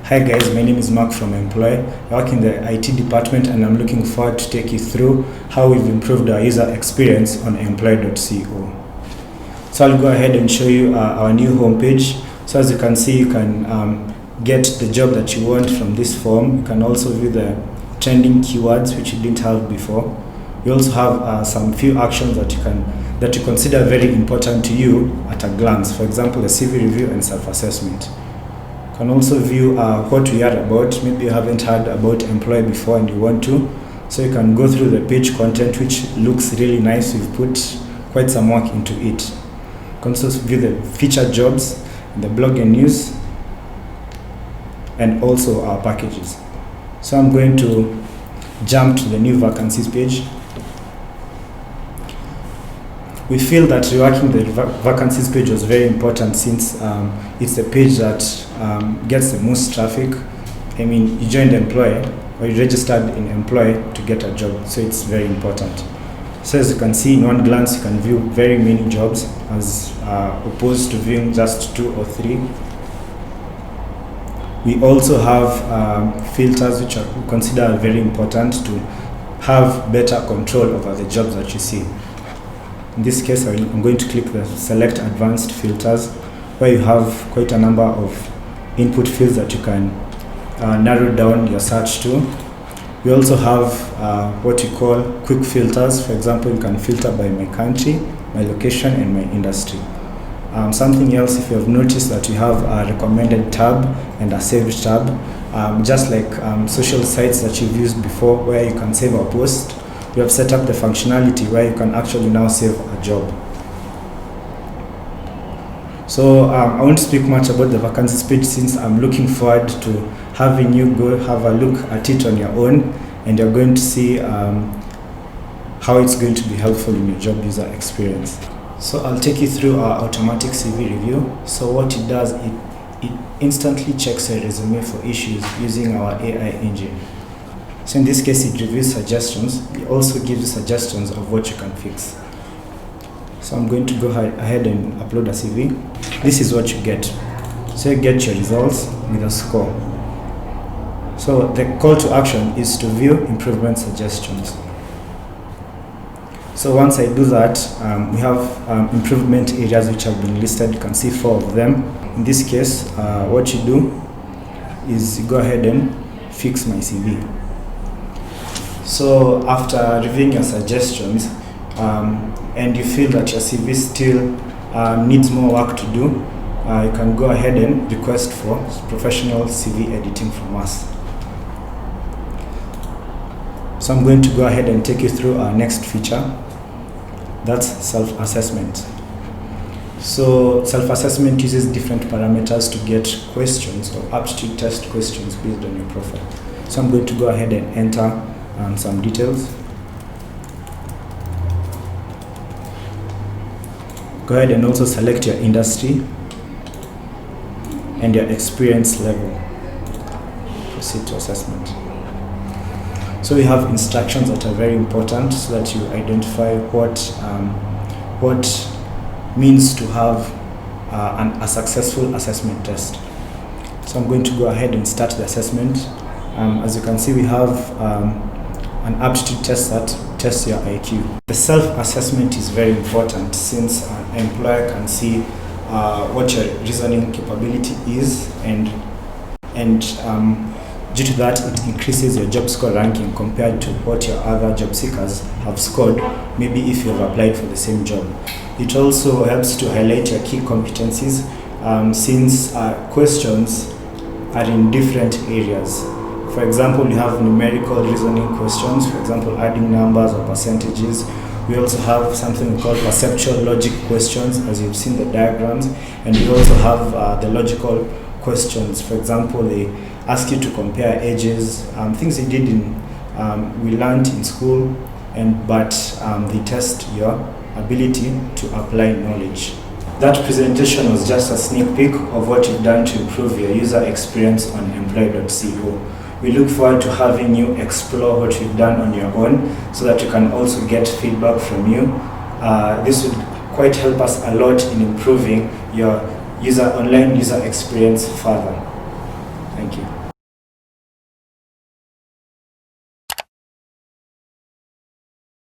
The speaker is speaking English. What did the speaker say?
Hi guys, my name is Mark from Emploi. I work in the IT department and I'm looking forward to take you through how we've improved our user experience on Emploi.co. So I'll go ahead and show you our new homepage. So as you can see, you can get the job that you want from this form. You can also view the trending keywords which you didn't have before. We also have some few actions that you consider very important to you at a glance. For example, the CV review and self-assessment. You can also view what we are about. Maybe you haven't heard about Emploi before and you want to. So you can go through the page content, which looks really nice. We've put quite some work into it. You can also view the featured jobs, the blog and news, and also our packages. So I'm going to jump to the new vacancies page. We feel that reworking the vacancies page was very important since it's a page that gets the most traffic. I mean, you joined Emploi or you registered in Emploi to get a job, so it's very important. So as you can see, in one glance, you can view very many jobs as opposed to viewing just 2 or 3. We also have filters which we consider very important to have better control over the jobs that you see. In this case, I'm going to click the select advanced filters, where you have quite a number of input fields that you can narrow down your search to. We also have what we call quick filters. For example, you can filter by my country, my location, and my industry. Something else, if you have noticed that you have a recommended tab and a saved tab, just like social sites that you've used before where you can save a post, we have set up the functionality where you can actually now save a job. So I won't speak much about the vacancies page since I'm looking forward to having you go have a look at it on your own, and you're going to see how it's going to be helpful in your job user experience. So I'll take you through our automatic CV review. So what it does, it instantly checks your resume for issues using our AI engine. So in this case, it reviews suggestions. It also gives you suggestions of what you can fix. So I'm going to go ahead and upload a CV. This is what you get. So you get your results with a score. So the call to action is to view improvement suggestions. So once I do that, we have improvement areas which have been listed. You can see 4 of them. In this case, what you do is you go ahead and fix my CV. So after reviewing your suggestions and you feel that your CV still needs more work to do, you can go ahead and request for professional CV editing from us. So I'm going to go ahead and take you through our next feature. That's self-assessment. So self-assessment uses different parameters to get questions or aptitude test questions based on your profile. So I'm going to go ahead and enter some details. Go ahead and also select your industry and your experience level. Proceed to assessment. So we have instructions that are very important so that you identify what means to have a successful assessment test. So I'm going to go ahead and start the assessment. As you can see, we have an aptitude test that tests your IQ. The self-assessment is very important since an employer can see what your reasoning capability is, and due to that, it increases your job score ranking compared to what your other job seekers have scored, maybe if you have applied for the same job. It also helps to highlight your key competencies since questions are in different areas. For example, you have numerical reasoning questions, for example, adding numbers or percentages. We also have something called perceptual logic questions, as you've seen the diagrams, and we also have the logical questions. For example, they ask you to compare ages, things you did we learned in school, but they test your ability to apply knowledge. That presentation was just a sneak peek of what you've done to improve your user experience on Emploi.co. We look forward to having you explore what you've done on your own so that you can also get feedback from you. This would quite help us a lot in improving your online user experience further. Thank you. Thank you.